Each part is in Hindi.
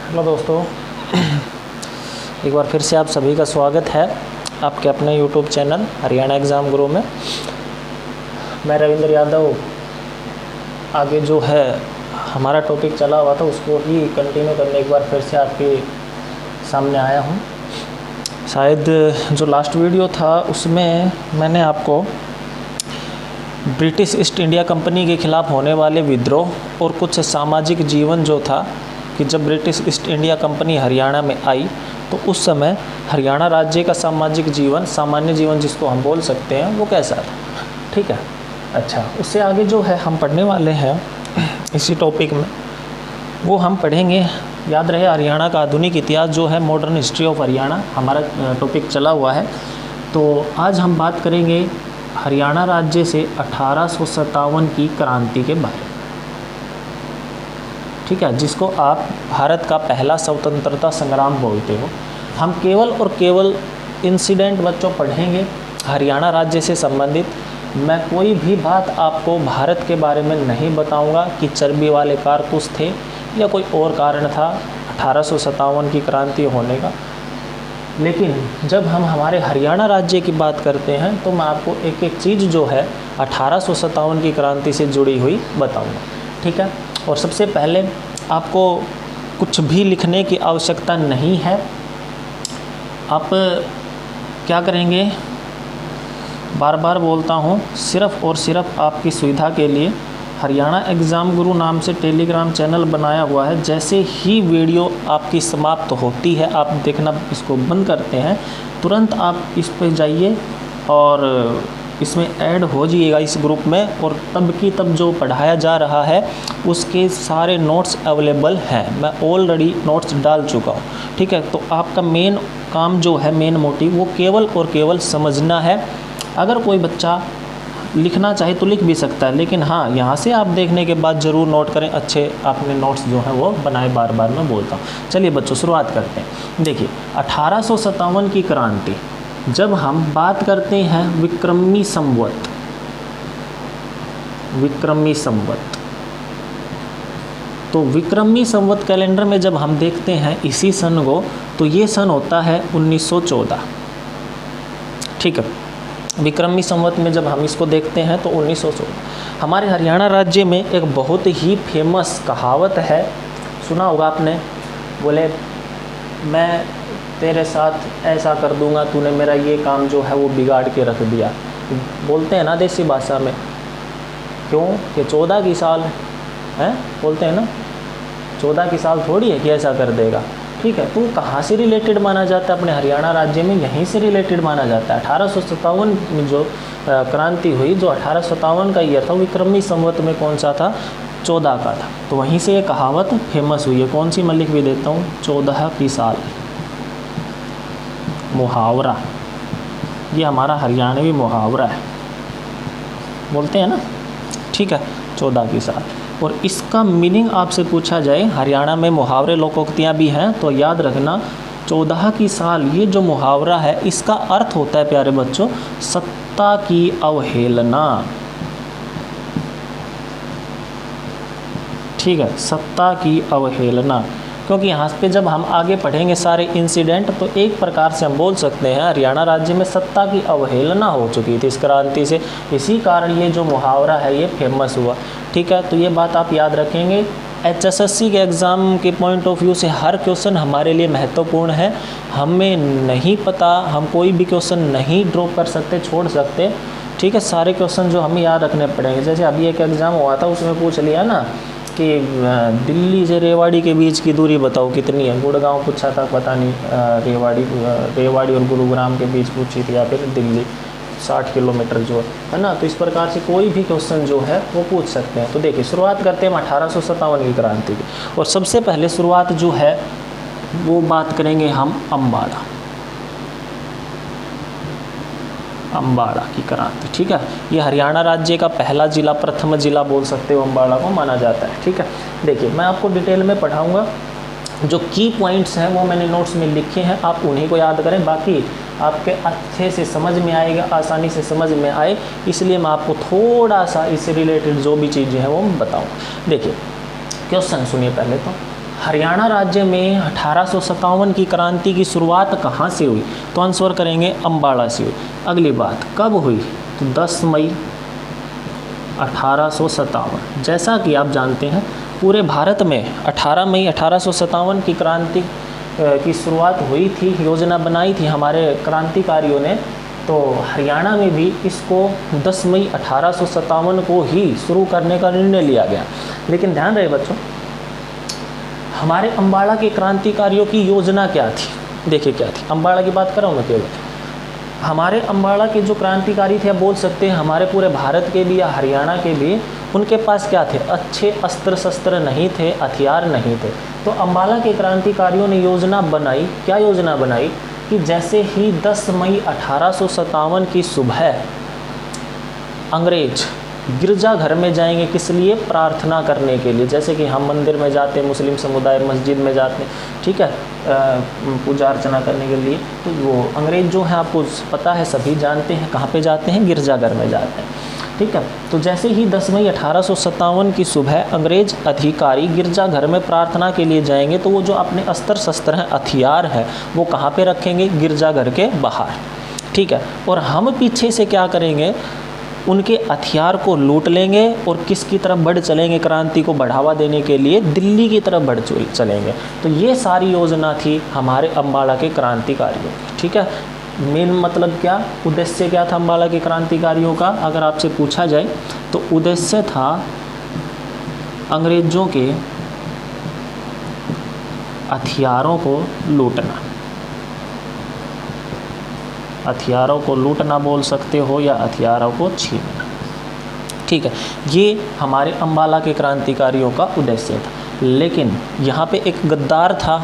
हेलो दोस्तों, एक बार फिर से आप सभी का स्वागत है आपके अपने यूट्यूब चैनल हरियाणा एग्ज़ाम गुरु में। मैं रविंद्र यादव आगे जो है हमारा टॉपिक चला हुआ था उसको ही कंटिन्यू करने एक बार फिर से आपके सामने आया हूँ। शायद जो लास्ट वीडियो था उसमें मैंने आपको ब्रिटिश ईस्ट इंडिया कंपनी के ख़िलाफ़ होने वाले विद्रोह और कुछ सामाजिक जीवन जो था कि जब British east India company Haryana में आई तो उस समय हरियाणा राज्य का सामाजिक जीवन, सामान्य जीवन जिसको हम बोल सकते हैं, वो कैसा था। ठीक है, अच्छा, उससे आगे जो है हम पढ़ने वाले हैं इसी टॉपिक में, वो हम पढ़ेंगे, याद रहे, हरियाणा का आधुनिक इतिहास जो है, मॉडर्न हिस्ट्री ऑफ हरियाणा हमारा टॉपिक चला हुआ है। तो आज हम बात करेंगे हरियाणा राज्य से 1857 की क्रांति के बारे में। ठीक है, जिसको आप भारत का पहला स्वतंत्रता संग्राम बोलते हो। हम केवल और केवल इंसिडेंट बच्चों पढ़ेंगे हरियाणा राज्य से संबंधित। मैं कोई भी बात आपको भारत के बारे में नहीं बताऊंगा कि चर्बी वाले कारतूस थे या कोई और कारण था 1857 की क्रांति होने का। लेकिन जब हम हमारे हरियाणा राज्य की बात करते हैं तो मैं आपको एक एक चीज़ जो है 1857 की क्रांति से जुड़ी हुई बताऊंगा। ठीक है, और सबसे पहले आपको कुछ भी लिखने की आवश्यकता नहीं है। आप क्या करेंगे, बार बार बोलता हूँ, सिर्फ़ और सिर्फ आपकी सुविधा के लिए हरियाणा एग्ज़ाम गुरु नाम से टेलीग्राम चैनल बनाया हुआ है। जैसे ही वीडियो आपकी समाप्त होती है, आप देखना इसको बंद करते हैं, तुरंत आप इस पर जाइए और इसमें ऐड हो जाइएगा इस ग्रुप में, और तब की तब जो पढ़ाया जा रहा है उसके सारे नोट्स अवेलेबल हैं। मैं ऑलरेडी नोट्स डाल चुका हूँ। ठीक है, तो आपका मेन काम जो है, मेन मोटिव, वो केवल और केवल समझना है। अगर कोई बच्चा लिखना चाहे तो लिख भी सकता है, लेकिन हाँ, यहाँ से आप देखने के बाद ज़रूर नोट करें, अच्छे आपने नोट्स जो हैं वो बनाए, बार बार मैं बोलता हूँ। चलिए बच्चों, शुरुआत करते हैं। देखिए, 1857 की क्रांति, जब हम बात करते हैं विक्रमी संवत, तो विक्रमी संवत कैलेंडर में जब हम देखते हैं इसी सन को, तो ये सन होता है 1914। ठीक है, विक्रमी संवत में जब हम इसको देखते हैं तो 1914। हमारे हरियाणा राज्य में एक बहुत ही फेमस कहावत है, सुना होगा आपने, बोले मैं तेरे साथ ऐसा कर दूंगा, तूने मेरा ये काम जो है वो बिगाड़ के रख दिया। बोलते हैं ना देसी भाषा में, क्यों कि 14 की साल है, बोलते हैं ना 14 की साल थोड़ी है कि ऐसा कर देगा। ठीक है, तो कहाँ से रिलेटेड माना जाता है, अपने हरियाणा राज्य में यहीं से रिलेटेड माना जाता है। 1857 में जो क्रांति हुई, जो 1857 का ईयर था, विक्रमी संवत में कौन सा था, 14 का था। तो वहीं से ये कहावत फेमस हुई है। कौन सी, मैं लिख भी देता हूँ, 14 की साल, मुहावरा, ये हमारा हरियाणवी मुहावरा है, बोलते हैं ना। ठीक है, 14 की साल। और इसका मीनिंग आपसे पूछा जाए, हरियाणा में मुहावरे लोकोक्तियाँ भी हैं, तो याद रखना 14 की साल, ये जो मुहावरा है इसका अर्थ होता है प्यारे बच्चों, सत्ता की अवहेलना। ठीक है, सत्ता की अवहेलना, क्योंकि यहाँ पे जब हम आगे पढ़ेंगे सारे इंसिडेंट, तो एक प्रकार से हम बोल सकते हैं हरियाणा राज्य में सत्ता की अवहेलना हो चुकी थी इस क्रांति से। इसी कारण ये जो मुहावरा है ये फेमस हुआ। ठीक है, तो ये बात आप याद रखेंगे। HSSC के एग्ज़ाम के पॉइंट ऑफ व्यू से हर क्वेश्चन हमारे लिए महत्वपूर्ण है। हमें नहीं पता, हम कोई भी क्वेश्चन नहीं ड्रॉप कर सकते, छोड़ सकते। ठीक है, सारे क्वेश्चन जो हमें याद रखने पड़ेंगे। जैसे अभी एक एग्ज़ाम हुआ था, उसमें पूछ लिया ना कि दिल्ली से रेवाड़ी के बीच की दूरी बताओ कितनी है। गुड़गांव पूछा था, पता नहीं, रेवाड़ी और गुरुग्राम के बीच पूछी थी, या फिर दिल्ली 60 किलोमीटर जो है ना। तो इस प्रकार से कोई भी क्वेश्चन जो है वो पूछ सकते हैं। तो देखिए, शुरुआत करते हैं 1857 की क्रांति की, और सबसे पहले शुरुआत जो है वो बात करेंगे हम अम्बाड़ा की क्रांति। ठीक है, ये हरियाणा राज्य का पहला जिला, प्रथम जिला बोल सकते हो, अम्बाड़ा को माना जाता है। ठीक है, देखिए, मैं आपको डिटेल में पढ़ाऊँगा, जो की पॉइंट्स हैं वो मैंने नोट्स में लिखे हैं, आप उन्हीं को याद करें। बाकी आपके अच्छे से समझ में आएगा, आसानी से समझ में आए, इसलिए मैं आपको थोड़ा सा इससे रिलेटेड जो भी चीज़ें हैं वो बताऊँ। देखिए, क्वेश्चन सुनिए पहले तो। हरियाणा राज्य में 1857 की क्रांति की शुरुआत कहाँ से हुई? तो आंसर करेंगे अम्बाड़ा से हुई। अगली बात, कब हुई? तो 10 मई 1857। जैसा कि आप जानते हैं पूरे भारत में 18 मई 1857 की क्रांति की शुरुआत हुई थी, योजना बनाई थी हमारे क्रांतिकारियों ने। तो हरियाणा में भी इसको 10 मई 1857 को ही शुरू करने का निर्णय लिया गया। लेकिन ध्यान रहे बच्चों, हमारे अम्बाड़ा के क्रांतिकारियों की योजना क्या थी? देखिए क्या थी, अम्बाड़ा की बात कर रहा हूँ मैं केवल। हमारे अम्बाड़ा के जो क्रांतिकारी थे, आप बोल सकते हैं हमारे पूरे भारत के भी या हरियाणा के भी, उनके पास क्या थे? अच्छे अस्त्र शस्त्र नहीं थे, हथियार नहीं थे। तो अम्बाड़ा के क्रांतिकारियों ने योजना बनाई। क्या योजना बनाई? कि जैसे ही 10 मई 1857 की सुबह अंग्रेज गिरजाघर में जाएंगे, किस लिए? प्रार्थना करने के लिए। जैसे कि हम मंदिर में जाते हैं, मुस्लिम समुदाय मस्जिद में जाते हैं, ठीक है, पूजा अर्चना करने के लिए। तो वो अंग्रेज जो है, आपको पता है, सभी जानते हैं कहाँ पे जाते हैं? गिरजाघर में जाते हैं, ठीक है। तो जैसे ही 10 मई 1857 की सुबह अंग्रेज अधिकारी गिरजाघर में प्रार्थना के लिए जाएंगे, तो वो जो अपने अस्त्र शस्त्र हैं, हथियार हैं, वो कहाँ पे रखेंगे? गिरजाघर के बाहर, ठीक है। और हम पीछे से क्या करेंगे? उनके हथियार को लूट लेंगे और किसकी तरफ बढ़ चलेंगे? क्रांति को बढ़ावा देने के लिए दिल्ली की तरफ बढ़ चलेंगे। तो ये सारी योजना थी हमारे अम्बाड़ा के क्रांतिकारियों, ठीक है। मेन मतलब क्या, उद्देश्य क्या था अम्बाड़ा के क्रांतिकारियों का? अगर आपसे पूछा जाए तो उद्देश्य था अंग्रेजों के हथियारों को लूटना। हथियारों को लूटना बोल सकते हो या हथियारों को छीनना, ठीक है। ये हमारे अम्बाड़ा के क्रांतिकारियों का उद्देश्य था। लेकिन यहाँ पे एक गद्दार था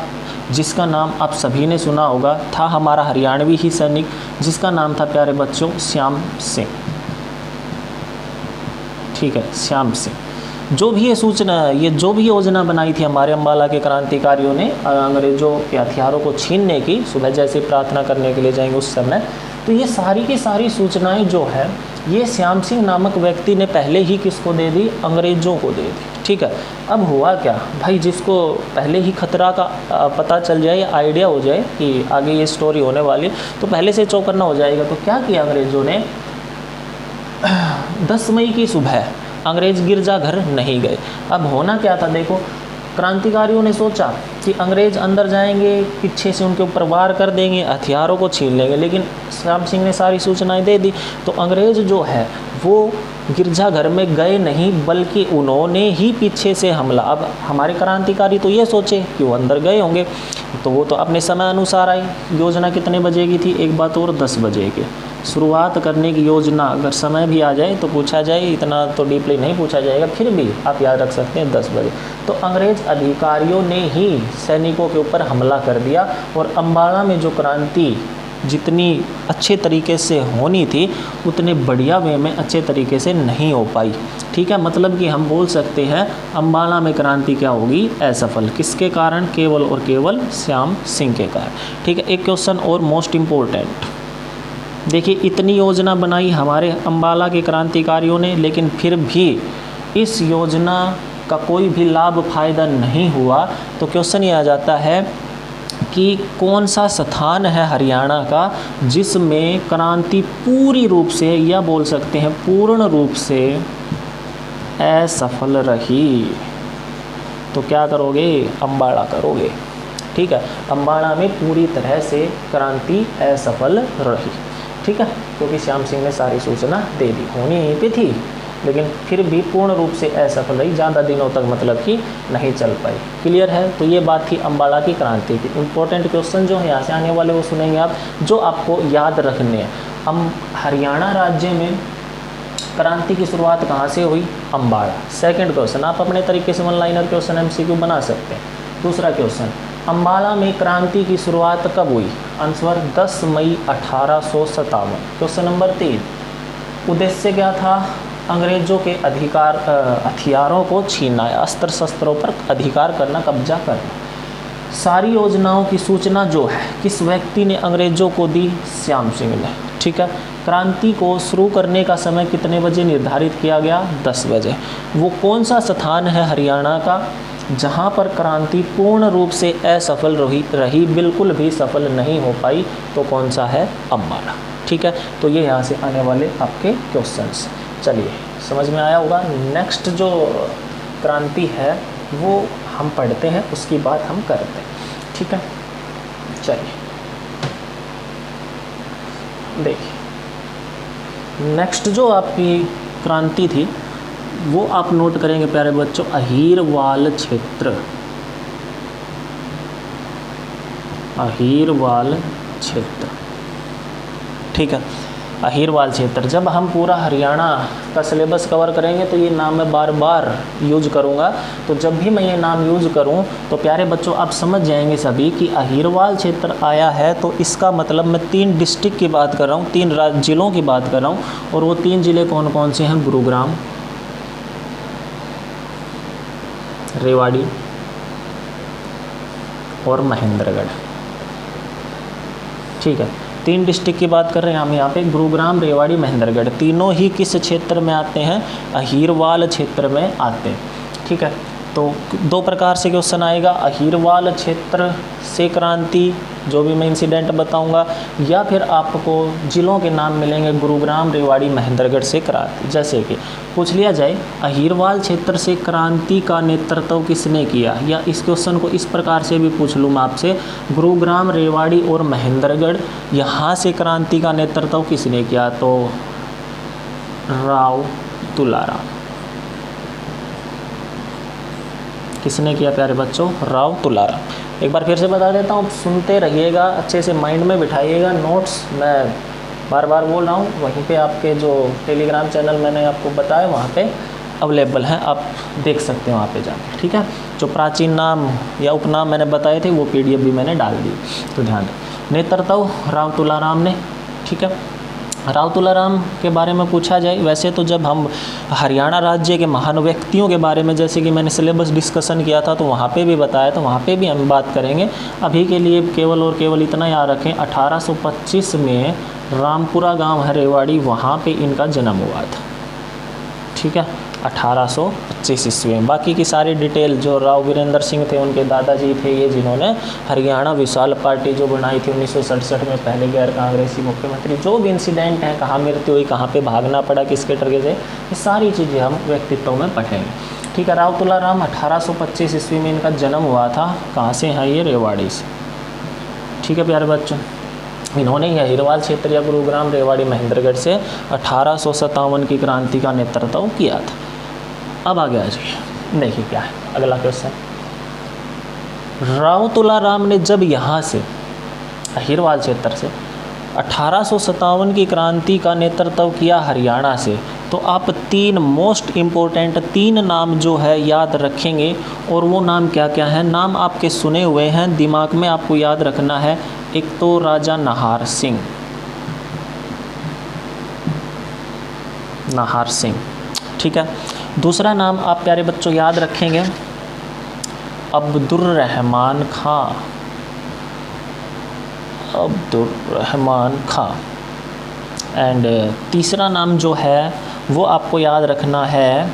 जिसका नाम आप सभी ने सुना होगा, था हमारा हरियाणवी ही सैनिक, जिसका नाम था प्यारे बच्चों श्याम सिंह, ठीक है, श्याम सिंह। जो भी ये सूचना, ये जो भी योजना बनाई थी हमारे अम्बाड़ा के क्रांतिकारियों ने अंग्रेजों के हथियारों को छीनने की, सुबह जैसे प्रार्थना करने के लिए जाएंगे उस समय, तो ये सारी की सारी सूचनाएं जो है ये श्याम सिंह नामक व्यक्ति ने पहले ही किसको दे दी? अंग्रेजों को दे दी, ठीक है। अब हुआ क्या भाई, जिसको पहले ही खतरा का पता चल जाए या आइडिया हो जाए कि आगे ये स्टोरी होने वाली है, तो पहले से चौकन्ना हो जाएगा। तो क्या किया अंग्रेजों ने? 10 मई की सुबह अंग्रेज गिरजाघर नहीं गए। अब होना क्या था देखो, क्रांतिकारियों ने सोचा कि अंग्रेज अंदर जाएंगे, पीछे से उनके ऊपर वार कर देंगे, हथियारों को छीन लेंगे। लेकिन श्याम सिंह ने सारी सूचनाएं दे दी, तो अंग्रेज जो है वो गिरजाघर में गए नहीं, बल्कि उन्होंने ही पीछे से हमला। अब हमारे क्रांतिकारी तो ये सोचे कि वो अंदर गए होंगे, तो वो तो अपने समय अनुसार आई। योजना कितने बजे की थी? एक बात और, 10 बजे की शुरुआत करने की योजना। अगर समय भी आ जाए तो पूछा जाए, इतना तो डीपली नहीं पूछा जाएगा, फिर भी आप याद रख सकते हैं 10 बजे। तो अंग्रेज अधिकारियों ने ही सैनिकों के ऊपर हमला कर दिया और अम्बाड़ा में जो क्रांति जितनी अच्छे तरीके से होनी थी उतने बढ़िया वे में अच्छे तरीके से नहीं हो पाई, ठीक है। मतलब कि हम बोल सकते हैं अम्बाड़ा में क्रांति क्या होगी? असफल। किसके कारण? केवल और केवल श्याम सिंह के कारण, ठीक है। एक क्वेश्चन और मोस्ट इम्पोर्टेंट, देखिए इतनी योजना बनाई हमारे अम्बाड़ा के क्रांतिकारियों ने, लेकिन फिर भी इस योजना का कोई भी लाभ फायदा नहीं हुआ। तो क्वेश्चन ये आ जाता है कि कौन सा स्थान है हरियाणा का जिसमें क्रांति पूरी रूप से, या बोल सकते हैं पूर्ण रूप से असफल रही? तो क्या करोगे? अम्बाड़ा करोगे, ठीक है। अम्बाड़ा में पूरी तरह से क्रांति असफल रही, ठीक है, क्योंकि श्याम सिंह ने सारी सूचना दे दी, होनी यहीं पे थी, लेकिन फिर भी पूर्ण रूप से असफल रही, ज़्यादा दिनों तक मतलब कि नहीं चल पाई। क्लियर है? तो ये बात थी अम्बाड़ा की क्रांति की। इंपॉर्टेंट क्वेश्चन जो है यहाँ से आने वाले वो सुनेंगे आप, जो आपको याद रखने हैं। हम हरियाणा राज्य में क्रांति की शुरुआत कहाँ से हुई? अम्बाड़ा। सेकंड क्वेश्चन, आप अपने तरीके से वन लाइनर क्वेश्चन MCQ बना सकते हैं। दूसरा क्वेश्चन, अम्बाड़ा में क्रांति की शुरुआत कब हुई? आंसर 10 मई 1857। क्वेश्चन नंबर 3, उद्देश्य क्या था? अंग्रेजों के हथियारों को छीनना, अस्त्र शस्त्रों पर अधिकार करना, कब्जा करना। सारी योजनाओं की सूचना जो है किस व्यक्ति ने अंग्रेजों को दी? श्याम सिंह ने, ठीक है। क्रांति को शुरू करने का समय कितने बजे निर्धारित किया गया? 10 बजे। वो कौन सा स्थान है हरियाणा का जहाँ पर क्रांति पूर्ण रूप से असफल रही, बिल्कुल भी सफल नहीं हो पाई, तो कौन सा है? अम्बाला। ठीक है, तो ये यहाँ से आने वाले आपके क्वेश्चंस। चलिए, समझ में आया होगा। नेक्स्ट जो क्रांति है वो हम पढ़ते हैं, उसकी बात हम करते हैं। ठीक है, चलिए देखिए, नेक्स्ट जो आपकी क्रांति थी वो आप नोट करेंगे प्यारे बच्चों, अहीरवाल क्षेत्र। अहीरवाल क्षेत्र, ठीक है, अहीरवाल क्षेत्र। जब हम पूरा हरियाणा का सिलेबस कवर करेंगे तो ये नाम मैं बार बार यूज करूँगा, तो जब भी मैं ये नाम यूज करूँ तो प्यारे बच्चों आप समझ जाएंगे सभी कि अहीरवाल क्षेत्र आया है, तो इसका मतलब मैं 3 डिस्ट्रिक्ट की बात कर रहा हूँ, 3 जिलों की बात कर रहा हूँ, और वो 3 जिले कौन कौन से हैं? गुरुग्राम, रेवाड़ी और महेंद्रगढ़। ठीक है, 3 डिस्ट्रिक्ट की बात कर रहे हैं हम यहाँ पे, गुरुग्राम, रेवाड़ी, महेंद्रगढ़। तीनों ही किस क्षेत्र में आते हैं? अहीरवाल क्षेत्र में आते हैं। ठीक है, तो 2 प्रकार से क्वेश्चन आएगा, अहीरवाल क्षेत्र से क्रांति, जो भी मैं इंसिडेंट बताऊंगा, या फिर आपको जिलों के नाम मिलेंगे, गुरुग्राम, रेवाड़ी, महेंद्रगढ़ से क्रांति। जैसे कि पूछ लिया जाए अहीरवाल क्षेत्र से क्रांति का नेतृत्व किसने किया, या इस क्वेश्चन को इस प्रकार से भी पूछ लूँ मैं आपसे, गुरुग्राम, रेवाड़ी और महेंद्रगढ़ यहाँ से क्रांति का नेतृत्व किसने किया? तो राव तुलाराम। किसने किया प्यारे बच्चों? राव तुलाराम। एक बार फिर से बता देता हूँ, सुनते रहिएगा, अच्छे से माइंड में बिठाइएगा। नोट्स मैं बार बार बोल रहा हूँ, वहीं पे आपके जो टेलीग्राम चैनल मैंने आपको बताया वहाँ पे अवेलेबल हैं, आप देख सकते हैं वहाँ पे जाकर। ठीक है, जो प्राचीन नाम या उपनाम मैंने बताए थे वो PDF भी मैंने डाल दी, तो ध्यान रखें। नेतृत्व राव तुलाराम ने। ठीक है, राव तुलाराम के बारे में पूछा जाए, वैसे तो जब हम हरियाणा राज्य के महान व्यक्तियों के बारे में, जैसे कि मैंने सिलेबस डिस्कशन किया था तो वहाँ पे भी बताया, तो वहाँ पे भी हम बात करेंगे। अभी के लिए केवल और केवल इतना याद रखें, 1825 में रामपुरा गांव है रेवाड़ी, वहाँ पे इनका जन्म हुआ था। ठीक है, 1825 ईस्वी में। बाकी की सारी डिटेल जो राव वीरेंद्र सिंह थे, उनके दादाजी थे ये, जिन्होंने हरियाणा विशाल पार्टी जो बनाई थी 1967 में, पहले गैर कांग्रेसी मुख्यमंत्री। जो भी इंसिडेंट हैं, कहाँ मृत्यु हुई, कहाँ पे भागना पड़ा, किसके टर्के से, ये सारी चीज़ें हम व्यक्तित्व में पढ़ेंगे। ठीक है, राव तुलाराम 1825 ईस्वी में इनका जन्म हुआ था। कहाँ से हैं ये? रेवाड़ी से। ठीक है प्यारे बच्चों, इन्होंने ही अहीरवाल क्षेत्र या गुरुग्राम, रेवाड़ी, महेंद्रगढ़ से 1857 की क्रांति का नेतृत्व किया था। अब आगे आ जाइए, देखिए क्या है अगला क्वेश्चन। राव तुलाराम ने जब यहाँ से अहीरवाल क्षेत्र से 1857 की क्रांति का नेतृत्व किया हरियाणा से, तो आप 3 मोस्ट इम्पोर्टेंट 3 नाम जो है याद रखेंगे, और वो नाम क्या क्या है? नाम आपके सुने हुए हैं, दिमाग में आपको याद रखना है। एक तो राजा नाहर सिंह, नाहर सिंह। ठीक है, दूसरा नाम आप प्यारे बच्चों याद रखेंगे, Abdurrahman Khan. Abdurrahman Khan. And तीसरा नाम जो है वो आपको याद रखना है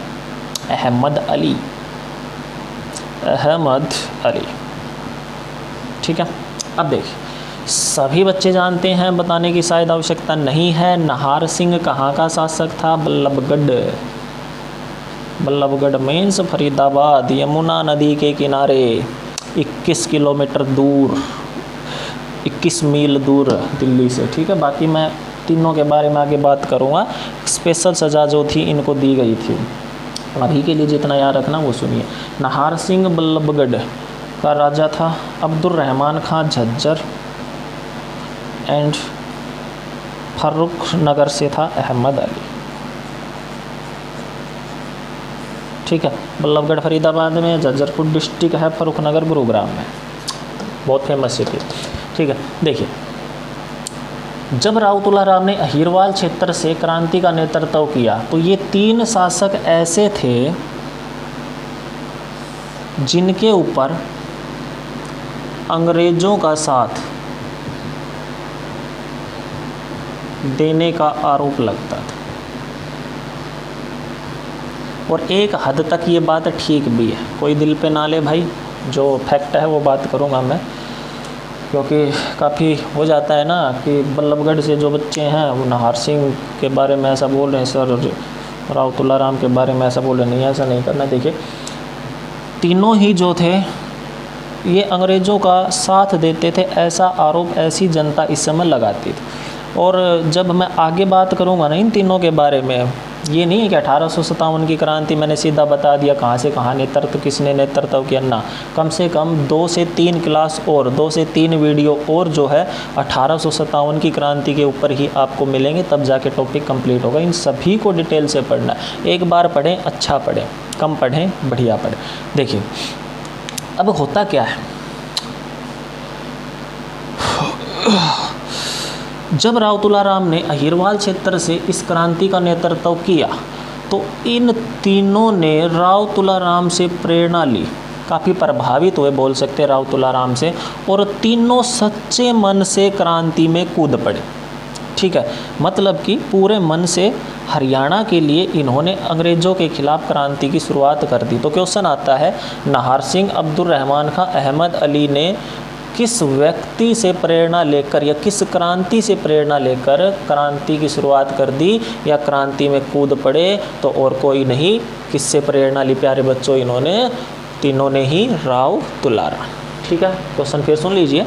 अहमद अली। अहमद अली। ठीक है, अब देखिए, सभी बच्चे जानते हैं, बताने की शायद आवश्यकता नहीं है, नाहर सिंह कहाँ का शासक था? बल्लभगढ़। बल्लभगढ़ मीन्स फरीदाबाद, यमुना नदी के किनारे 21 किलोमीटर दूर, 21 मील दूर दिल्ली से। ठीक है, बाकी मैं तीनों के बारे में आगे बात करूँगा। स्पेशल सज़ा जो थी इनको दी गई थी, अभी के लिए जितना याद रखना वो सुनिए। नाहर सिंह बल्लभगढ़ का राजा था, अब्दुर्रहमान खां झज्जर, एंड फर्रुख नगर से था अहमद अली। ठीक है, बल्लभगढ़ फरीदाबाद में, झज्जरपुर डिस्ट्रिक्ट है, फर्रुख नगर गुरुग्राम में, बहुत फेमस सिटी। ठीक है, देखिए, जब राव तुलाराम ने अहीरवाल क्षेत्र से क्रांति का नेतृत्व किया तो ये 3 शासक ऐसे थे जिनके ऊपर अंग्रेज़ों का साथ देने का आरोप लगता था। और एक हद तक ये बात ठीक भी है, कोई दिल पे ना ले भाई, जो फैक्ट है वो बात करूँगा मैं, क्योंकि काफ़ी हो जाता है ना कि बल्लभगढ़ से जो बच्चे हैं वो नाहर सिंह के बारे में ऐसा बोल रहे हैं सर, राव तुलाराम के बारे में ऐसा बोल रहे, नहीं ऐसा नहीं करना। देखिए तीनों ही जो थे ये अंग्रेज़ों का साथ देते थे, ऐसा आरोप ऐसी जनता इस समय लगाती थी। और जब मैं आगे बात करूँगा ना इन तीनों के बारे में, ये नहीं है कि 1857 की क्रांति मैंने सीधा बता दिया कहाँ से कहाँ नेतृत्व किसने नेतृत्व किया ना, कम से कम 2 से 3 क्लास और 2 से 3 वीडियो और जो है 1857 की क्रांति के ऊपर ही आपको मिलेंगे, तब जाके टॉपिक कंप्लीट होगा। इन सभी को डिटेल से पढ़ना है, एक बार पढ़ें अच्छा पढ़ें, कम पढ़ें बढ़िया पढ़ें। देखिए अब होता क्या है, जब राव तुलाराम ने अहिरवाल क्षेत्र से इस क्रांति का नेतृत्व किया तो इन तीनों ने राव तुलाराम से प्रेरणा ली, काफ़ी प्रभावित हुए बोल सकते हैं राव तुलाराम से, और तीनों सच्चे मन से क्रांति में कूद पड़े। ठीक है, मतलब कि पूरे मन से हरियाणा के लिए इन्होंने अंग्रेज़ों के खिलाफ क्रांति की शुरुआत कर दी। तो क्वेश्चन आता है, नाहर सिंह, अब्दुल रहमान खां, अहमद अली ने किस व्यक्ति से प्रेरणा लेकर या किस क्रांति से प्रेरणा लेकर क्रांति की शुरुआत कर दी या क्रांति में कूद पड़े? तो और कोई नहीं, किससे प्रेरणा ली प्यारे बच्चों? इन्होंने तीनों ने ही राव तुलाराम। ठीक है, क्वेश्चन फिर सुन लीजिए,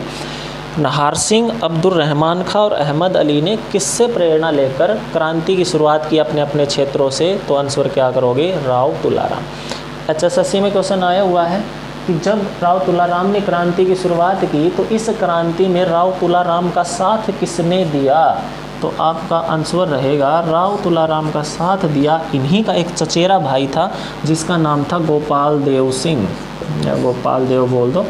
नाहर सिंह, अब्दुल रहमान खां और अहमद अली ने किससे प्रेरणा लेकर क्रांति की शुरुआत की अपने अपने क्षेत्रों से? तो आंसर क्या करोगे? राव तुलाराम। HSSC में क्वेश्चन आया हुआ है कि जब राव तुलाराम ने क्रांति की शुरुआत की तो इस क्रांति में राव तुलाराम का साथ किसने दिया? तो आपका आंसर रहेगा राव तुलाराम का साथ दिया इन्हीं का एक चचेरा भाई था जिसका नाम था गोपाल देव सिंह, या गोपाल देव बोल दो,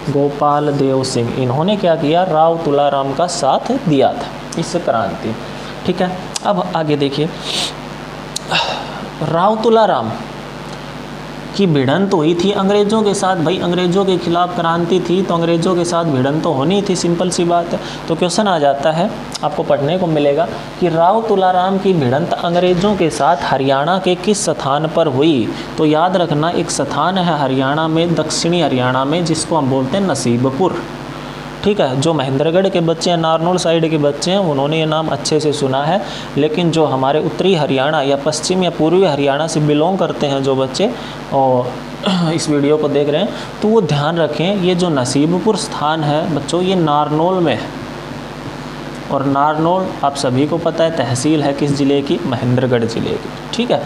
गोपाल देव सिंह। इन्होंने क्या किया? राव तुलाराम का साथ दिया था इस क्रांति। ठीक है, अब आगे देखिए, राव तुलाराम की भिड़ंत हुई थी अंग्रेज़ों के साथ। भाई अंग्रेज़ों के खिलाफ क्रांति थी तो अंग्रेज़ों के साथ भिड़ंत तो होनी थी, सिंपल सी बात है। तो क्वेश्चन आ जाता है, आपको पढ़ने को मिलेगा कि राव तुलाराम की भिड़ंत अंग्रेज़ों के साथ हरियाणा के किस स्थान पर हुई? तो याद रखना, एक स्थान है हरियाणा में, दक्षिणी हरियाणा में, जिसको हम बोलते हैं नसीबपुर। ठीक है, जो महेंद्रगढ़ के बच्चे हैं, नारनौल साइड के बच्चे हैं, उन्होंने ये नाम अच्छे से सुना है, लेकिन जो हमारे उत्तरी हरियाणा या पश्चिम या पूर्वी हरियाणा से बिलोंग करते हैं जो बच्चे और इस वीडियो को देख रहे हैं, तो वो ध्यान रखें, ये जो नसीबपुर स्थान है बच्चों, ये नारनौल में है। और नारनौल आप सभी को पता है तहसील है किस ज़िले की? महेंद्रगढ़ ज़िले की। ठीक है,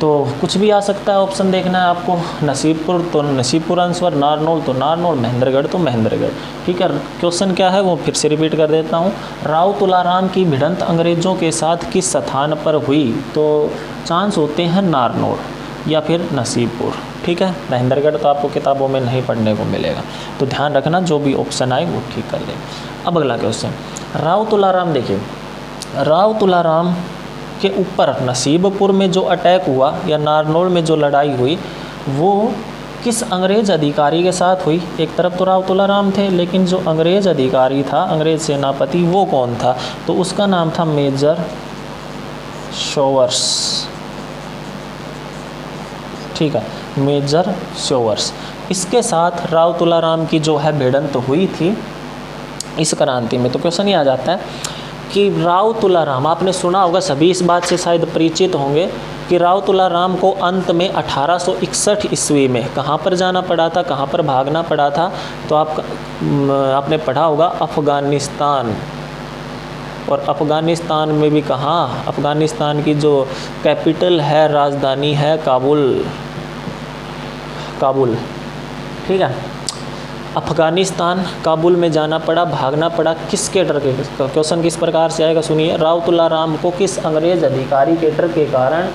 तो कुछ भी आ सकता है, ऑप्शन देखना है आपको, नसीबपुर तो नसीबपुर आंसर, नारनौल तो नारनौल, महेंद्रगढ़ तो महेंद्रगढ़। ठीक है, क्वेश्चन क्या है वो फिर से रिपीट कर देता हूँ, राव तुलाराम की भिड़ंत अंग्रेज़ों के साथ किस स्थान पर हुई? तो चांस होते हैं नारनौल या फिर नसीबपुर। ठीक है, महेंद्रगढ़ तो आपको किताबों में नहीं पढ़ने को मिलेगा, तो ध्यान रखना, जो भी ऑप्शन आए वो ठीक कर दें। अब अगला क्वेश्चन, राव तुलाराम, देखिए राव तुलाराम के ऊपर नसीबपुर में जो अटैक हुआ या नारनौल में जो लड़ाई हुई वो किस अंग्रेज़ अधिकारी के साथ हुई? एक तरफ तो राव तुलाराम थे, लेकिन जो अंग्रेज़ अधिकारी था, अंग्रेज़ सेनापति, वो कौन था? तो उसका नाम था मेजर शोवर्स। ठीक है, मेजर शोवर्स। इसके साथ राव तुलाराम की जो है भिड़ंत हुई थी इस क्रांति में। तो क्वेश्चन ये आ जाता है कि राव तुलाराम, आपने सुना होगा, सभी इस बात से शायद परिचित होंगे कि राव तुलाराम को अंत में 1861 ईस्वी में कहाँ पर जाना पड़ा था, कहाँ पर भागना पड़ा था? तो आपने पढ़ा होगा अफ़गानिस्तान। और अफ़गानिस्तान में भी कहाँ? अफ़गानिस्तान की जो कैपिटल है, राजधानी है काबुल। काबुल, ठीक है, अफ़गानिस्तान, काबुल में जाना पड़ा, भागना पड़ा, किसके डर के? क्वेश्चन किस प्रकार से आएगा सुनिए, राव तुलाराम को किस अंग्रेज़ अधिकारी के डर के कारण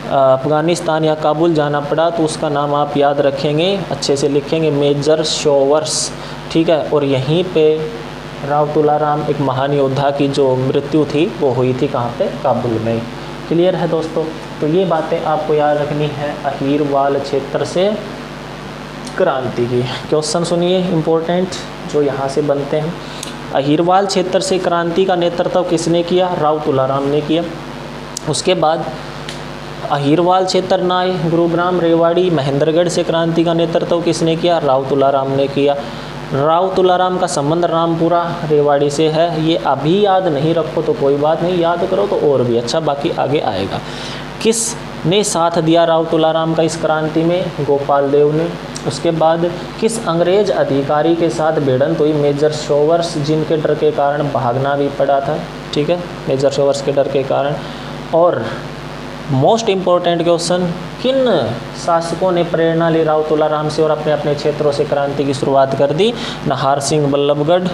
अफ़गानिस्तान या काबुल जाना पड़ा? तो उसका नाम आप याद रखेंगे, अच्छे से लिखेंगे, मेजर शोवर्स। ठीक है, और यहीं पे राव तुलाराम, एक महान योद्धा की जो मृत्यु थी वो हुई थी कहाँ पे? काबुल में। क्लियर है दोस्तों? तो ये बातें आपको याद रखनी है अहिरवाल क्षेत्र से क्रांति की। क्वेश्चन सुनिए इम्पोर्टेंट जो यहाँ से बनते हैं, अहिरवाल क्षेत्र से क्रांति का नेतृत्व किसने किया? राव तुलाराम ने किया। उसके बाद अहिरवाल क्षेत्र नाए, गुरुग्राम, रेवाड़ी, महेंद्रगढ़ से क्रांति का नेतृत्व किसने किया? राव तुलाराम ने किया। राव तुलाराम का संबंध रामपुरा रेवाड़ी से है। ये अभी याद नहीं रखो तो कोई बात नहीं, याद करो तो और भी अच्छा, बाकी आगे आएगा। किस ने साथ दिया राव तुलाराम का इस क्रांति में? गोपाल देव ने। उसके बाद किस अंग्रेज अधिकारी के साथ भिड़ंत हुई? मेजर शोवर्स, जिनके डर के कारण भागना भी पड़ा था। ठीक है, मेजर शोवर्स के डर के कारण। और मोस्ट इम्पोर्टेंट क्वेश्चन, किन शासकों ने प्रेरणा ली राव तुलाराम से और अपने अपने क्षेत्रों से क्रांति की शुरुआत कर दी? नाहर सिंह बल्लभगढ़,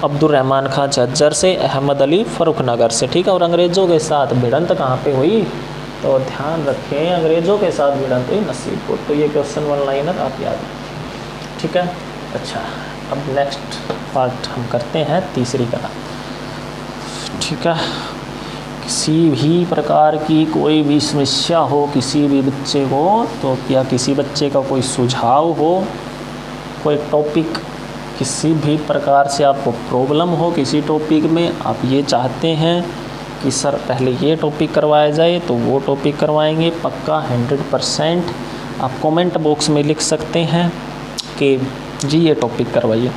अब्दुल रहमान खां झज्जर से, अहमद अली फर्रुखनगर से। ठीक है, और अंग्रेज़ों के साथ भिड़ंत कहाँ पे हुई? तो ध्यान रखें, अंग्रेज़ों के साथ भिड़ंत हुई नसीबपुर। तो ये क्वेश्चन 1 लाइनर आप याद रखें। ठीक है, अच्छा अब नेक्स्ट पार्ट हम करते हैं तीसरी कला। ठीक है, किसी भी प्रकार की कोई भी समस्या हो किसी भी बच्चे को, तो या किसी बच्चे का कोई सुझाव हो, कोई टॉपिक किसी भी प्रकार से आपको प्रॉब्लम हो किसी टॉपिक में, आप ये चाहते हैं कि सर पहले ये टॉपिक करवाया जाए, तो वो टॉपिक करवाएंगे पक्का 100%। आप कमेंट बॉक्स में लिख सकते हैं कि जी ये टॉपिक करवाइए।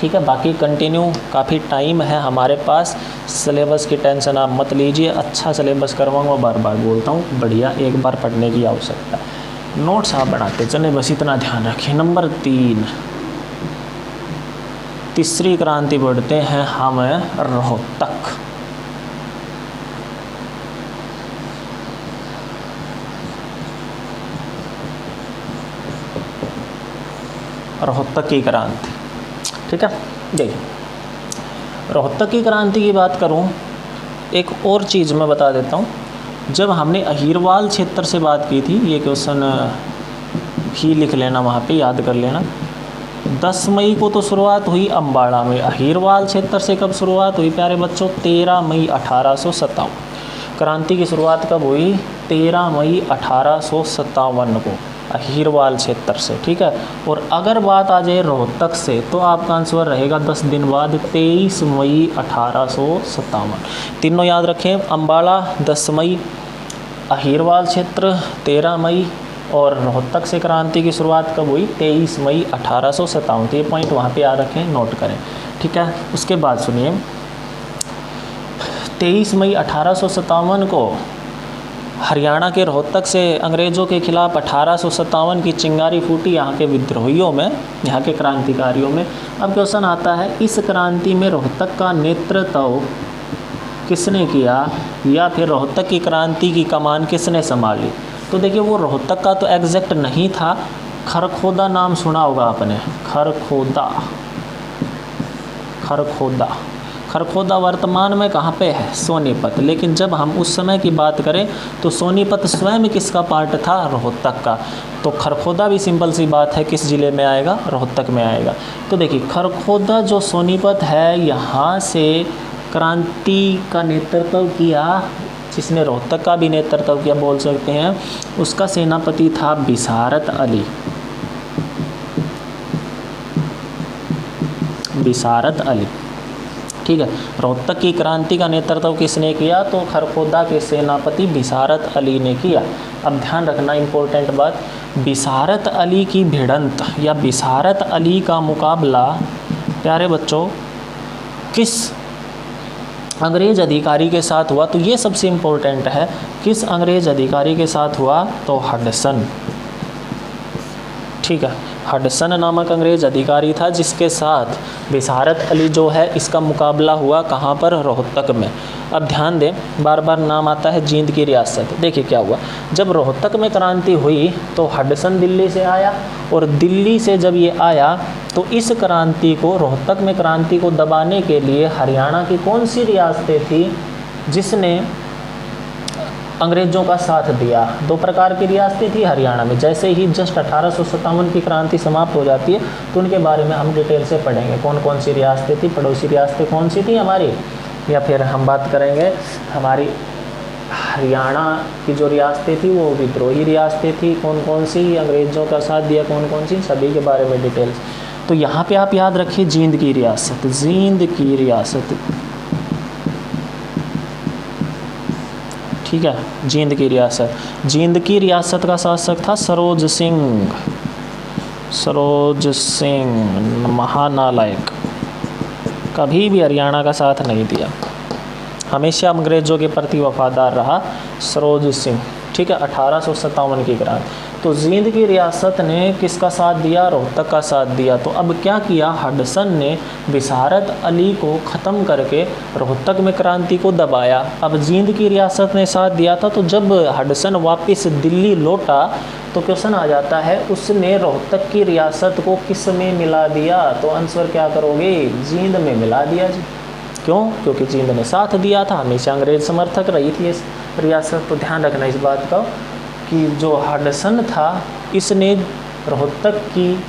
ठीक है, बाकी कंटिन्यू, काफ़ी टाइम है हमारे पास, सिलेबस की टेंशन आप मत लीजिए, अच्छा सिलेबस करवाऊँगा, बार बार बोलता हूँ, बढ़िया, एक बार पढ़ने की आवश्यकता है। नोट्स आप बनाते चले, बस इतना ध्यान रखिए। नंबर 3, तीसरी क्रांति बढ़ते हैं हम रोहतक। रोहतक की क्रांति। ठीक है, देखिए रोहतक की क्रांति की बात करूं, एक और चीज़ मैं बता देता हूं। जब हमने अहिरवाल क्षेत्र से बात की थी, ये क्वेश्चन ही लिख लेना, वहाँ पे याद कर लेना। 10 मई को तो शुरुआत हुई अम्बाड़ा में। अहिरवाल क्षेत्र से कब शुरुआत हुई प्यारे बच्चों? 13 मई 1857। क्रांति की शुरुआत कब हुई? 13 मई 1857 को अहिरवाल क्षेत्र से। ठीक है, और अगर बात आ जाए रोहतक से, तो आपका आंसर रहेगा 10 दिन बाद 23 मई 1857। तीनों याद रखें, अम्बाड़ा 10 मई, अहिरवाल क्षेत्र 13 मई, और रोहतक से क्रांति की शुरुआत कब हुई? 23 मई 1857। तो ये पॉइंट वहाँ पे याद रखें, नोट करें। ठीक है, उसके बाद सुनिए, 23 मई 1857 को हरियाणा के रोहतक से अंग्रेज़ों के खिलाफ 1857 की चिंगारी फूटी यहाँ के विद्रोहियों में, यहाँ के क्रांतिकारियों में। अब क्वेश्चन आता है, इस क्रांति में रोहतक का नेतृत्व किसने किया, या फिर रोहतक की क्रांति की कमान किसने संभाली? तो देखिए, वो रोहतक का तो एग्जैक्ट नहीं था, खरखोदा नाम सुना होगा आपने, खरखोदा वर्तमान में कहाँ पे है? सोनीपत। लेकिन जब हम उस समय की बात करें तो सोनीपत स्वयं किसका पार्ट था? रोहतक का। तो खरखोदा भी सिंपल सी बात है किस ज़िले में आएगा? रोहतक में आएगा। तो देखिए, खरखोदा जो सोनीपत है, यहाँ से क्रांति का नेतृत्व किया, जिसने रोहतक का भी नेतृत्व किया बोल सकते हैं, उसका सेनापति था बिसारत अली। ठीक है, रोहतक की क्रांति का नेतृत्व किसने किया? तो खरखोदा के सेनापति बिसारत अली ने किया। अब ध्यान रखना इम्पोर्टेंट बात, बिसारत अली की भिड़ंत या बिसारत अली का मुकाबला प्यारे बच्चों किस अंग्रेज़ अधिकारी के साथ हुआ? तो ये सबसे इम्पोर्टेंट है, किस अंग्रेज़ अधिकारी के साथ हुआ? तो हडसन। ठीक है, हडसन नामक अंग्रेज़ अधिकारी था, जिसके साथ बिसारत अली जो है इसका मुकाबला हुआ। कहाँ पर? रोहतक में। अब ध्यान दें, बार बार नाम आता है जींद की रियासत। देखिए क्या हुआ, जब रोहतक में क्रांति हुई तो हडसन दिल्ली से आया, और दिल्ली से जब ये आया तो इस क्रांति को, रोहतक में क्रांति को दबाने के लिए हरियाणा की कौन सी रियासतें थी जिसने अंग्रेज़ों का साथ दिया? 2 प्रकार की रियासतें थी हरियाणा में। जैसे ही जस्ट 1857 की क्रांति समाप्त हो जाती है तो उनके बारे में हम डिटेल से पढ़ेंगे, कौन कौन सी रियासतें थी, पड़ोसी रियासतें कौन सी थी हमारी, या फिर हम बात करेंगे हमारी हरियाणा की जो रियासतें थी वो विद्रोही रियासतें थी, कौन कौन सी, अंग्रेज़ों का साथ दिया कौन कौन सी, सभी के बारे में डिटेल्स। तो यहाँ पे आप याद रखिए जींद की रियासत, जींद की रियासत। ठीक है, जींद की रियासत। जींद की रियासत का शासक था सरोज सिंह महानालायक। कभी भी हरियाणा का साथ नहीं दिया, हमेशा अंग्रेज़ों के प्रति वफादार रहा सरोज सिंह। ठीक है, 1857 की क्रांति। तो जींद की रियासत ने किसका साथ दिया? रोहतक का साथ दिया। तो अब क्या किया हडसन ने? बिसारत अली को ख़त्म करके रोहतक में क्रांति को दबाया। अब जींद की रियासत ने साथ दिया था, तो जब हडसन वापस दिल्ली लौटा तो क्वेश्चन आ जाता है उसने रोहतक की रियासत को किस में मिला दिया? तो आंसर क्या करोगे? जींद में मिला दिया जी। क्यों? क्योंकि जींद ने साथ दिया था, हमेशा अंग्रेज समर्थक रही थी इस रियासत। तो ध्यान रखना इस बात का कि जो हडसन था इसने रोहतक की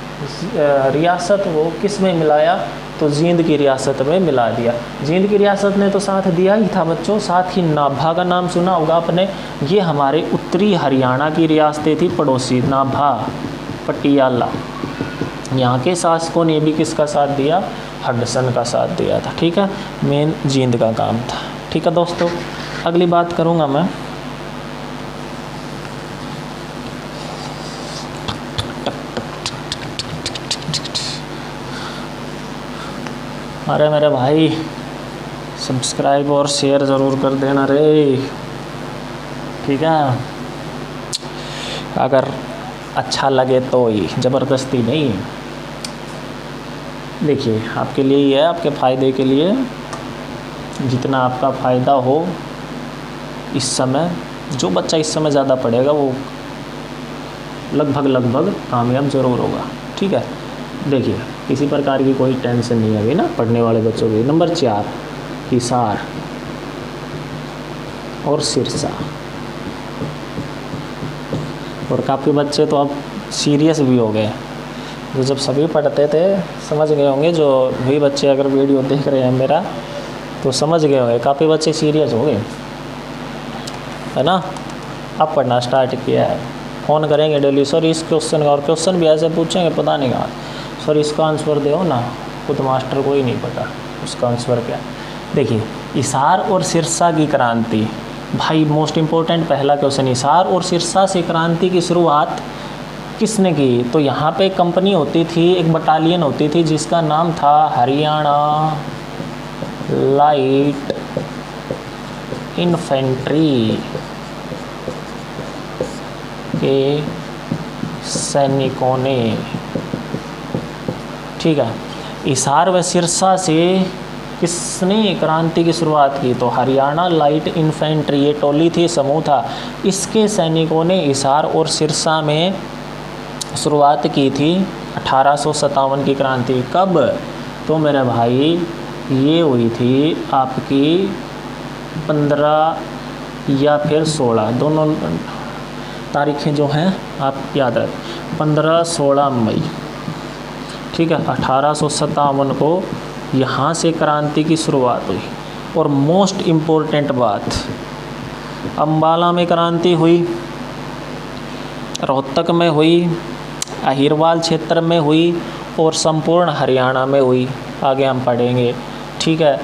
रियासत वो किस में मिलाया? तो जींद की रियासत में मिला दिया। जींद की रियासत ने तो साथ दिया ही था बच्चों। साथ ही नाभा का नाम सुना होगा आपने, ये हमारे उत्तरी हरियाणा की रियासतें थी पड़ोसी, नाभा, पटियाला। यहाँ के शासकों ने भी किसका साथ दिया? हडसन का साथ दिया था। ठीक है, मेन जींद का काम था। ठीक है दोस्तों, अगली बात करूँगा मैं अरे मेरे भाई सब्सक्राइब और शेयर ज़रूर कर देना रे। ठीक है, अगर अच्छा लगे तो ही, ज़बरदस्ती नहीं। देखिए आपके लिए ही है, आपके फ़ायदे के लिए। जितना आपका फ़ायदा हो इस समय, जो बच्चा इस समय ज़्यादा पढ़ेगा वो लगभग कामयाब ज़रूर होगा। ठीक है, देखिए किसी प्रकार की कोई टेंशन नहीं है अभी ना पढ़ने वाले बच्चों की। नंबर 4 हिसार और सिरसा। और काफ़ी बच्चे तो अब सीरियस भी हो गए, जो जब सभी पढ़ते थे समझ गए होंगे। जो भी बच्चे अगर वीडियो देख रहे हैं मेरा तो समझ गए होंगे, काफ़ी बच्चे सीरियस हो गए, है ना। अब पढ़ना स्टार्ट किया है, फ़ोन करेंगे डेली, सर इस क्वेश्चन का, और क्वेश्चन भी ऐसे पूछेंगे पता नहीं कहाँ, सर इसका आंसर दो ना। खुद मास्टर को ही नहीं पता उसका आंसर क्या। देखिए हिसार और सिरसा की क्रांति, भाई मोस्ट इम्पोर्टेंट पहला क्वेश्चन, हिसार और सिरसा से क्रांति की शुरुआत किसने की? तो यहाँ पे कंपनी होती थी, एक बटालियन होती थी जिसका नाम था हरियाणा लाइट इन्फेंट्री के सैनिकों ने। ठीक है, हिसार व सिरसा से किसने क्रांति की शुरुआत की? तो हरियाणा लाइट इन्फेंट्री, ये टोली थी, समूह था, इसके सैनिकों ने हिसार और सिरसा में शुरुआत की थी 1857 की क्रांति। कब? तो मेरे भाई ये हुई थी आपकी 15 या फिर 16, दोनों तारीखें जो हैं आप याद रखें, 15-16 मई। ठीक है, 1857 को यहाँ से क्रांति की शुरुआत हुई। और मोस्ट इम्पोर्टेंट बात, अम्बाला में क्रांति हुई, रोहतक में हुई, अहिरवाल क्षेत्र में हुई और संपूर्ण हरियाणा में हुई। आगे हम पढ़ेंगे। ठीक है,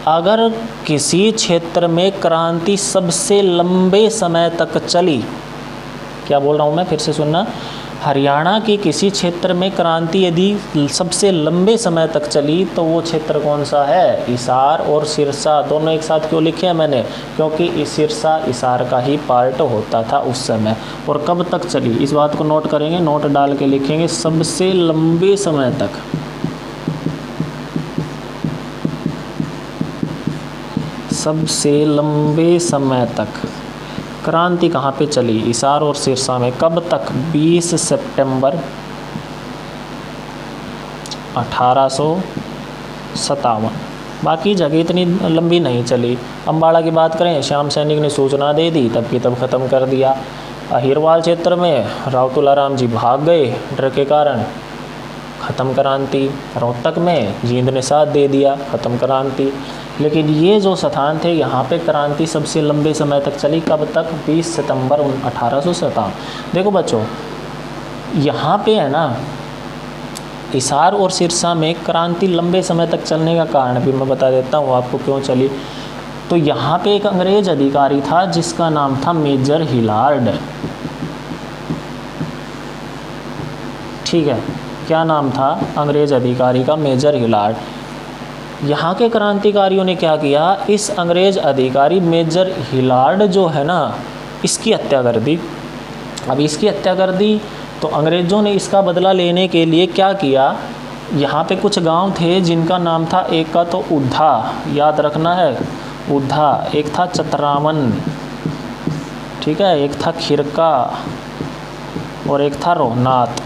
अगर किसी क्षेत्र में क्रांति सबसे लंबे समय तक चली, क्या बोल रहा हूँ मैं, फिर से सुनना, हरियाणा के किसी क्षेत्र में क्रांति यदि सबसे लंबे समय तक चली तो वो क्षेत्र कौन सा है? हिसार और सिरसा। दोनों एक साथ क्यों लिखे हैं मैंने? क्योंकि सिरसा हिसार का ही पार्ट होता था उस समय। और कब तक चली इस बात को नोट करेंगे, नोट डाल के लिखेंगे, सबसे लंबे समय तक। सबसे लंबे समय तक क्रांति कहाँ पे चली? हिसार और सिरसा में। कब तक? 20 सितंबर 1857। बाकी जगह इतनी लंबी नहीं चली। अम्बाड़ा की बात करें, श्याम सैनिक ने सूचना दे दी, तब की तब ख़त्म कर दिया। अहिरवाल क्षेत्र में राव तुलाराम जी भाग गए डर के कारण, ख़त्म क्रांति। रोहतक में जींद ने साथ दे दिया, ख़त्म क्रांति। लेकिन ये जो स्थान थे यहाँ पे क्रांति सबसे लंबे समय तक चली। कब तक? 20 सितंबर 1857। देखो बच्चों, यहाँ पे है ना हिसार और सिरसा में क्रांति लंबे समय तक चलने का कारण भी मैं बता देता हूँ आपको क्यों चली। तो यहाँ पे एक अंग्रेज अधिकारी था जिसका नाम था मेजर हिलार्ड। ठीक है, क्या नाम था अंग्रेज अधिकारी का? मेजर हिलार्ड। यहाँ के क्रांतिकारियों ने क्या किया, इस अंग्रेज अधिकारी मेजर हिलार्ड जो है ना, इसकी हत्या कर दी। अब इसकी हत्या कर दी तो अंग्रेज़ों ने इसका बदला लेने के लिए क्या किया, यहाँ पे कुछ गांव थे जिनका नाम था, एक का तो उद्धा, याद रखना है उद्धा, एक था चतरावन, ठीक है, एक था खिरका और एक था रोहनाथ।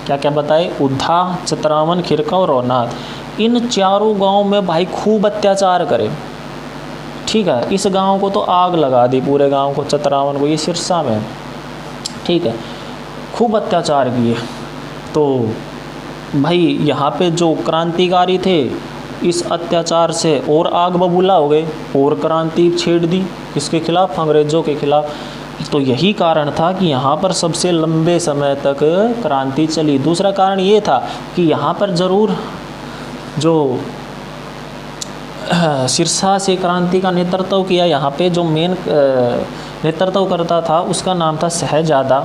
क्या क्या बताए? उद्धा, चतरावन, खिरका और रोहनाथ। इन चारों गांव में भाई खूब अत्याचार करे। ठीक है, इस गांव को तो आग लगा दी, पूरे गांव को, चतरावन को, ये सिरसा में, ठीक है, खूब अत्याचार किए। तो भाई यहाँ पे जो क्रांतिकारी थे इस अत्याचार से और आग बबूला हो गए और क्रांति छेड़ दी इसके खिलाफ, अंग्रेज़ों के खिलाफ। तो यही कारण था कि यहाँ पर सबसे लंबे समय तक क्रांति चली। दूसरा कारण ये था कि यहाँ पर ज़रूर जो सिरसा से क्रांति का नेतृत्व किया, यहाँ पे जो मेन नेतृत्व करता था उसका नाम था शहजादा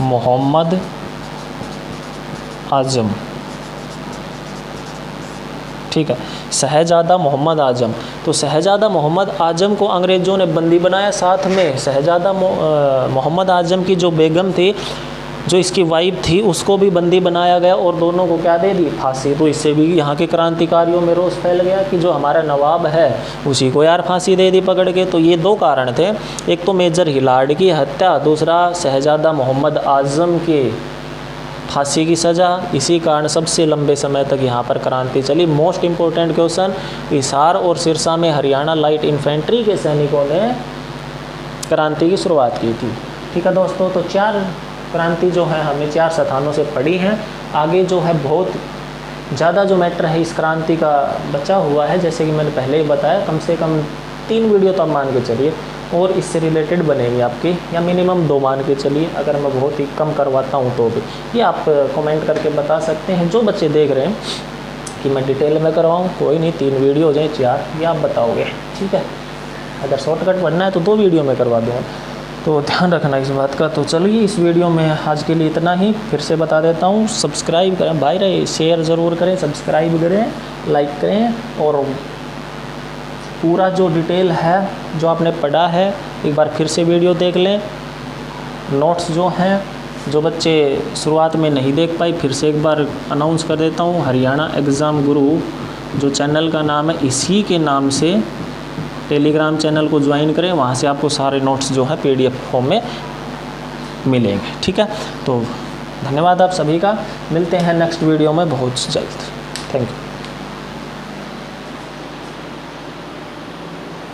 मोहम्मद आजम। ठीक है, शहजादा मोहम्मद आजम। तो शहजादा मोहम्मद आजम को अंग्रेज़ों ने बंदी बनाया। साथ में शहजादा मोहम्मद आजम की जो बेगम थी, जो इसकी वाइफ थी, उसको भी बंदी बनाया गया और दोनों को क्या दे दी? फांसी। तो इससे भी यहाँ के क्रांतिकारियों में रोष फैल गया कि जो हमारा नवाब है उसी को यार फांसी दे दी पकड़ के। तो ये दो कारण थे, एक तो मेजर हिलार्ड की हत्या, दूसरा शहजादा मोहम्मद आजम के फांसी की सज़ा। इसी कारण सबसे लंबे समय तक यहाँ पर क्रांति चली। मोस्ट इम्पोर्टेंट क्वेश्चन, हिसार और सिरसा में हरियाणा लाइट इन्फेंट्री के सैनिकों ने क्रांति की शुरुआत की थी। ठीक है दोस्तों, तो 4 क्रांति जो है हमें 4 स्थानों से पढ़ी हैं। आगे जो है बहुत ज़्यादा जो मैटर है इस क्रांति का बचा हुआ है, जैसे कि मैंने पहले ही बताया, कम से कम 3 वीडियो तो आप मान के चलिए और इससे रिलेटेड बनेंगे आपके, या मिनिमम 2 मान के चलिए, अगर मैं बहुत ही कम करवाता हूँ तो भी। ये आप कमेंट करके बता सकते हैं, जो बच्चे देख रहे हैं कि मैं डिटेल में करवाऊँ, कोई नहीं, 3 वीडियो हो जाए 4, ये आप बताओगे। ठीक है, अगर शॉर्टकट पढ़ना है तो 2 वीडियो में करवा दूँगा, तो ध्यान रखना इस बात का। तो चलिए इस वीडियो में आज के लिए इतना ही। फिर से बता देता हूँ, सब्सक्राइब करें भाई रहे, शेयर ज़रूर करें, सब्सक्राइब करें, लाइक करें, और पूरा जो डिटेल है जो आपने पढ़ा है एक बार फिर से वीडियो देख लें। नोट्स जो हैं, जो बच्चे शुरुआत में नहीं देख पाए, फिर से एक बार अनाउंस कर देता हूँ, हरियाणा एग्ज़ाम गुरु जो चैनल का नाम है, इसी के नाम से टेलीग्राम चैनल को ज्वाइन करें, वहाँ से आपको सारे नोट्स जो है PDF फॉर्म में मिलेंगे। ठीक है, तो धन्यवाद आप सभी का, मिलते हैं नेक्स्ट वीडियो में बहुत जल्द। Thank you.